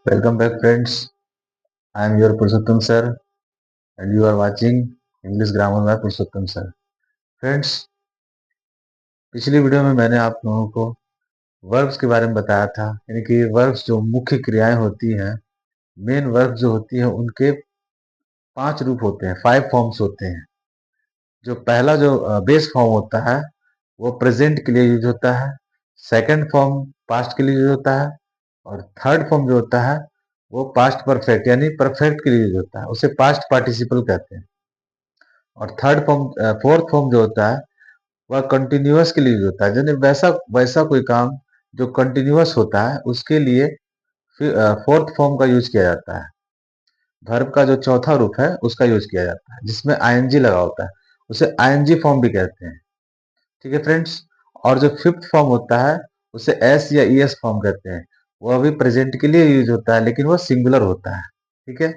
Welcome back, friends. I am your Purushottam sir, and you are watching English Grammar by Purushottam sir. Friends, पिछली video में मैंने आप लोगों को verbs के बारे में बताया था, यानी कि वर्ब्स जो मुख्य क्रियाएं होती हैं, मेन वर्ब जो होती है, उनके 5 रूप होते हैं, 5 फॉर्म्स होते हैं। जो पहला जो बेस फॉर्म होता है वो प्रेजेंट के लिए यूज होता है, सेकंड फॉर्म पास्ट के लिए यूज होता है, और थर्ड फॉर्म जो होता है वो पास्ट परफेक्ट यानी परफेक्ट के लिए यूज होता है, उसे पास्ट पार्टिसिपल कहते हैं। और थर्ड फॉर्म फोर्थ फॉर्म जो होता है वह कंटिन्यूअस के लिए यूज होता है, यानी वैसा वैसा कोई काम जो कंटिन्यूअस होता है उसके लिए फिर फोर्थ फॉर्म का यूज किया जाता है। वर्ब का जो चौथा रूप है उसका यूज किया जाता है जिसमें आईएनजी लगा होता है, उसे आईएनजी फॉर्म भी कहते हैं। ठीक है फ्रेंड्स। और जो फिफ्थ फॉर्म होता है उसे एस या ईएस फॉर्म कहते हैं। वह भी प्रेजेंट के लिए यूज होता है लेकिन वह सिंगुलर होता है। ठीक है।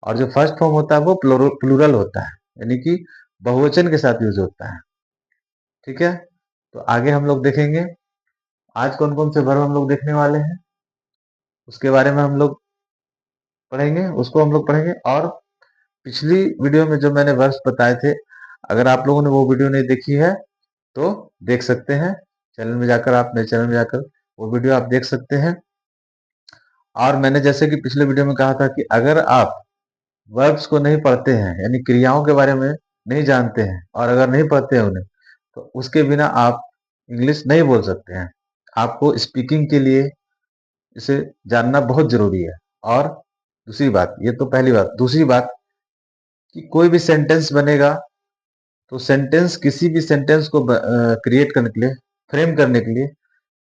और जो फर्स्ट फॉर्म होता है वो प्लूरल होता है, यानी कि बहुवचन के साथ यूज होता है। ठीक है। तो आगे हम लोग देखेंगे आज कौन कौन से वर्ब हम लोग देखने वाले हैं, उसके बारे में हम लोग पढ़ेंगे, उसको हम लोग पढ़ेंगे। और पिछली वीडियो में जो मैंने वर्ब्स बताए थे, अगर आप लोगों ने वो वीडियो नहीं देखी है तो देख सकते हैं। चैनल में जाकर आप मेरे चैनल में जाकर वो वीडियो आप देख सकते हैं। और मैंने जैसे कि पिछले वीडियो में कहा था कि अगर आप वर्ब्स को नहीं पढ़ते हैं, यानी क्रियाओं के बारे में नहीं जानते हैं, और अगर नहीं पढ़ते हैं उन्हें, तो उसके बिना आप इंग्लिश नहीं बोल सकते हैं। आपको स्पीकिंग के लिए इसे जानना बहुत जरूरी है। और दूसरी बात, ये तो पहली बात, दूसरी बात कि कोई भी सेंटेंस बनेगा तो सेंटेंस, किसी भी सेंटेंस को क्रिएट करने के लिए, फ्रेम करने के लिए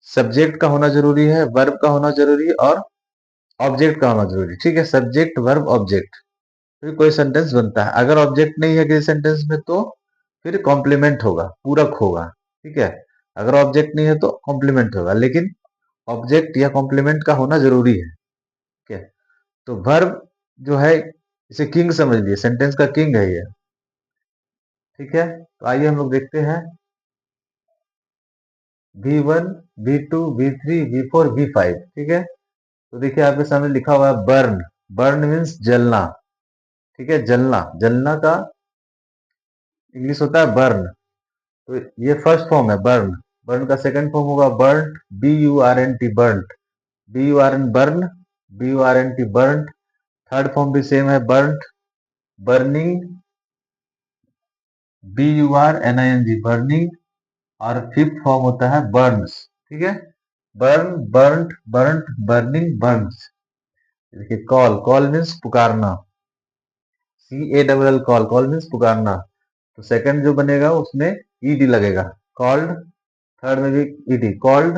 सब्जेक्ट का होना जरूरी है, वर्ब का होना जरूरी है, और ऑब्जेक्ट का होना जरूरी है। ठीक है, सब्जेक्ट वर्ब ऑब्जेक्ट, फिर कोई सेंटेंस बनता है। अगर ऑब्जेक्ट नहीं है किसी सेंटेंस में तो फिर कॉम्प्लीमेंट होगा, पूरक होगा। ठीक है, अगर ऑब्जेक्ट नहीं है तो कॉम्प्लीमेंट होगा, लेकिन ऑब्जेक्ट या कॉम्प्लीमेंट का होना जरूरी है। ठीक है। तो वर्ब जो है इसे किंग समझ लिए, सेंटेंस का किंग है ये। ठीक है। तो आइए हम लोग देखते हैं V1, V2, V3, V4, V5। ठीक है। तो देखिए आपके सामने लिखा हुआ है बर्न। बर्न मीन्स जलना। ठीक है, जलना, जलना का इंग्लिश होता है बर्न। तो ये फर्स्ट फॉर्म है बर्न। बर्न का सेकंड फॉर्म होगा burn, BURNT, burn, BURN burn, BURNT burn. Third form भी सेम है बर्न, बर्निंग, BURNING बर्निंग। और फिफ्थ फॉर्म होता है बर्न्स। ठीक है, burn, burnt, burnt, burning, burns. देखिए कॉल, कॉल मीन्स पुकारना, CALL कॉल, कॉल मीन्स पुकारना। तो सेकंड जो बनेगा उसमें ED लगेगा, कॉल्ड। थर्ड में भी ED, कॉल्ड,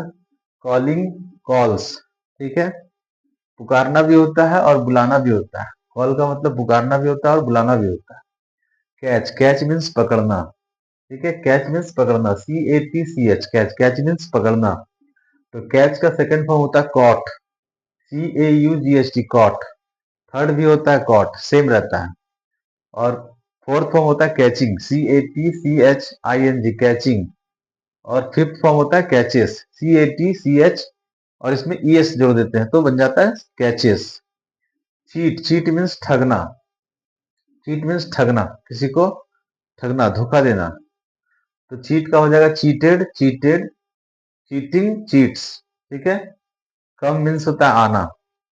कॉलिंग, कॉल्स। ठीक है, पुकारना भी होता है और बुलाना भी होता है। कॉल का मतलब पुकारना भी होता है और बुलाना भी होता है। कैच, कैच मीन्स पकड़ना। ठीक है, कैच मीन्स पकड़ना, CATCH, कैच, कैच मीन्स पकड़ना। तो कैच का सेकंड फॉर्म होता है कॉट, CAUGHT, कॉट। थर्ड भी होता है कॉट, सेम रहता है। और फोर्थ फॉर्म होता है कैचिंग, CATCHING, कैचिंग। और फिफ्थ फॉर्म होता है कैचेस, CATCH, और इसमें ES जोड़ देते हैं तो बन जाता है कैचेस। चीट, चीट मीन्स ठगना, चीट मीन्स ठगना, किसी को ठगना, धोखा देना। तो चीट का हो जाएगा चीटेड, चीटेड, चीटिंग, चीट्स। ठीक है। कम मीन्स होता है आना,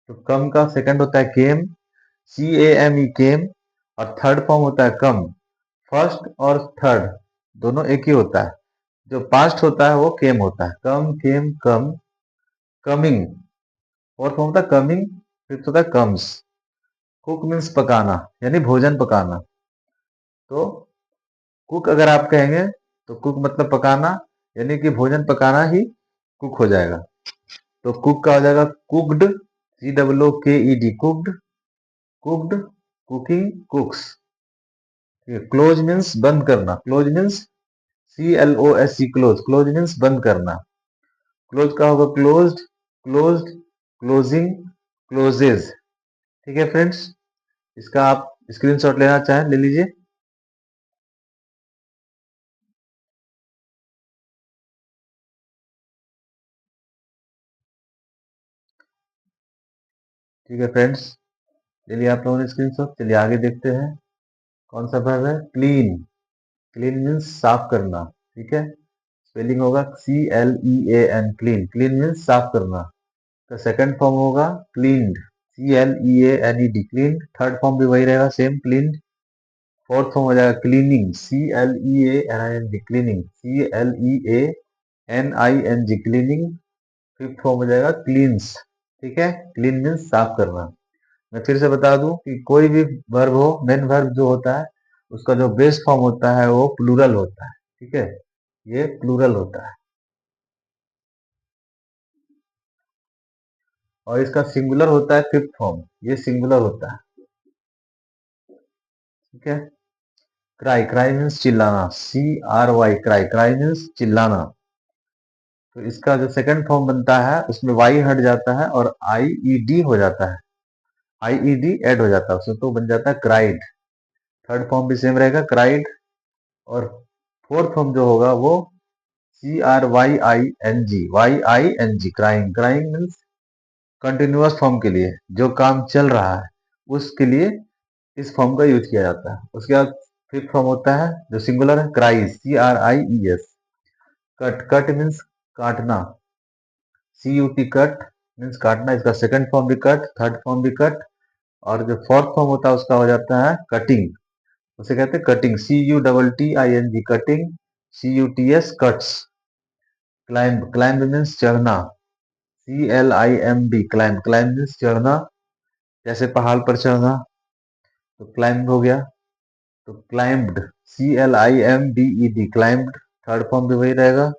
तो कम का सेकंड होता है केम, CAME, केम। और थर्ड फॉर्म होता है कम। फर्स्ट और थर्ड दोनों एक ही होता है, जो पास्ट होता है वो केम होता है, कम, केम, कम, कमिंग। फोर्थ फॉर्म होता है कमिंग, फिफ्थ होता है कम्स। कुक मीन्स पकाना, यानी भोजन पकाना। तो कुक अगर आप कहेंगे तो कुक मतलब पकाना, यानी कि भोजन पकाना ही कुक हो जाएगा। तो कुक का हो जाएगा cooked, COOKED, cooked, cooked, cooking, कुक्स। Close means बंद करना, close means CLOSE, close, close means बंद करना। क्लोज का होगा क्लोज्ड, क्लोज्ड, क्लोजिंग, क्लोजेज। ठीक है फ्रेंड्स, इसका आप स्क्रीनशॉट लेना चाहें ले लीजिए। ठीक है फ्रेंड्स, चलिए आप लोगों ने स्क्रीनशॉट। चलिए आगे देखते हैं कौन सा वर्ब है। क्लीन। क्लीन मीन्स साफ करना। ठीक है, स्पेलिंग होगा CLEAN, क्लीन। क्लीन मीन्स साफ करना। तो सेकंड फॉर्म होगा cleaned, CLEANED, cleaned. Third form भी वही रहेगा, सेम, क्लीन्ड। फोर्थ फॉर्म हो जाएगा cleaning, CLEANING, cleaning, CLEANING, cleaning. Fifth form हो जाएगा क्लींस। ठीक है, क्लीन मीन्स साफ करना। मैं फिर से बता दूं कि कोई भी वर्ब हो, मेन वर्ब जो होता है उसका जो बेस फॉर्म होता है वो प्लूरल होता है। ठीक है, ये प्लूरल होता है। और इसका सिंगुलर होता है फिफ्थ फॉर्म, ये सिंगुलर होता है। ठीक है, क्राई। क्राई मीन्स चिल्लाना, CRY, क्राई। क्राई मीन्स चिल्लाना। तो इसका जो सेकंड फॉर्म बनता है उसमें वाई हट जाता है और IED हो जाता है। IED ऐड हो जाता है उसमें, तो बन जाता है क्राइड। थर्ड फॉर्म भी सेम रहेगा, क्राइड। और फोर्थ फॉर्म जो होगा वो CRYING, crying. Crying means continuous form के लिए, जो काम चल रहा है उसके लिए इस फॉर्म का यूज किया जाता है। उसके बाद फिफ्थ फॉर्म होता है जो सिंगुलर है, cries, CRIES। Cut. Cut means काटना, CUT, कट मीन्स काटना। इसका सेकंड फॉर्म भी कट, थर्ड फॉर्म भी कट। और जो फोर्थ फॉर्म होता है उसका हो जाता है कटिंग, उसे कहते हैं cutting, CUTTING, cutting. CUTS, cuts. Climb. Climb means चढ़ना, CLIMB, क्लाइंब। क्लाइंब मीन्स चढ़ना, जैसे पहाड़ पर चढ़ना, तो क्लाइंब हो गया। तो climbed, CLIMBED, climbed. Third form भी वही रहेगा।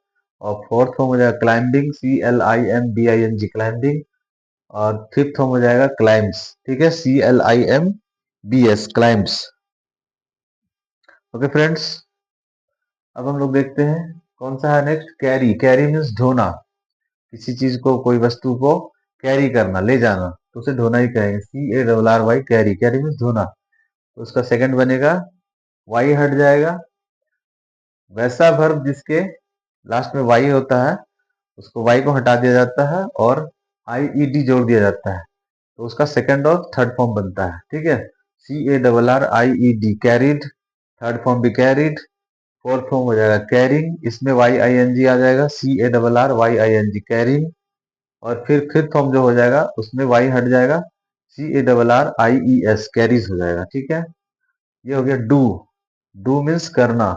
और फोर्थ फॉर्म हो जाएगा क्लाइंबिंग, CLIMBING, क्लाइंबिंग। और फिफ्थ फॉर्म हो जाएगा क्लाइम्स। ठीक है, CLIMBS, क्लाइम्स। ओके फ्रेंड्स, अब हम लोग देखते हैं कौन सा है नेक्स्ट। कैरी। कैरी मीन्स ढोना, किसी चीज को, कोई वस्तु को कैरी करना, ले जाना, तो उसे ढोना ही कहेंगे, CARRY, कैरी। कैरी मीन्स ढोना। तो उसका सेकंड बनेगा, वाई हट जाएगा। वैसा वर्ब जिसके लास्ट में वाई होता है उसको वाई को हटा दिया जाता है और IED जोड़ दिया जाता है, तो उसका सेकंड और थर्ड फॉर्म बनता है। ठीक है, CARRIED, कैरिड। थर्ड फॉर्म भी कैरिड। फोर्थ फॉर्म हो जाएगा कैरिंग, इसमें YING आ जाएगा, CARRYING, कैरिंग। और फिर फिफ्थ फॉर्म जो हो जाएगा उसमें वाई हट जाएगा, CARRIES, कैरीज हो जाएगा। ठीक है, ये हो गया डू। डू मीन्स करना।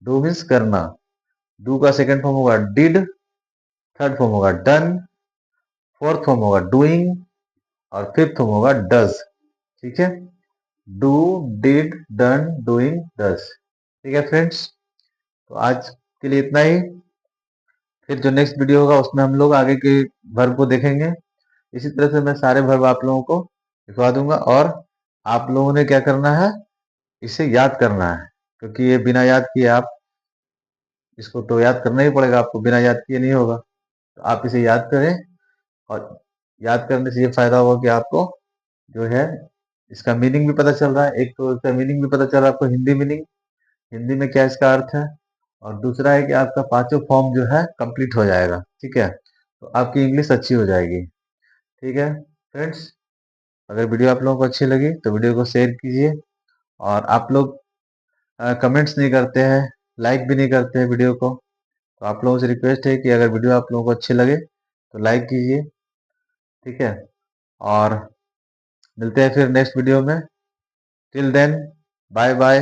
डू मीन्स करना। डू का सेकंड फॉर्म होगा डिड, थर्ड फॉर्म होगा डन, फोर्थ फॉर्म होगा डूइंग, और फिफ्थ फॉर्म होगा डज। ठीक है, do, did, done, doing, does. ठीक है फ्रेंड्स, तो आज के लिए इतना ही। फिर जो नेक्स्ट वीडियो होगा उसमें हम लोग आगे के वर्ब को देखेंगे। इसी तरह से मैं सारे वर्ब आप लोगों को दिखवा दूंगा, और आप लोगों ने क्या करना है, इसे याद करना है, क्योंकि ये बिना याद किए आप, इसको तो याद करना ही पड़ेगा आपको, बिना याद किए नहीं होगा। तो आप इसे याद करें, और याद करने से ये फायदा होगा कि आपको जो है इसका मीनिंग भी पता चल रहा है। एक तो इसका मीनिंग भी पता चल रहा है आपको, हिंदी मीनिंग, हिंदी में क्या इसका अर्थ है। और दूसरा है कि आपका पांचों फॉर्म जो है कंप्लीट हो जाएगा। ठीक है, तो आपकी इंग्लिश अच्छी हो जाएगी। ठीक है फ्रेंड्स, अगर वीडियो आप लोगों को अच्छी लगी तो वीडियो को शेयर कीजिए। और आप लोग कमेंट्स नहीं करते हैं, लाइक भी नहीं करते हैं वीडियो को, तो आप लोगों से रिक्वेस्ट है कि अगर वीडियो आप लोगों को अच्छी लगे तो लाइक कीजिए। ठीक है, और मिलते हैं फिर नेक्स्ट वीडियो में। Till then, bye bye.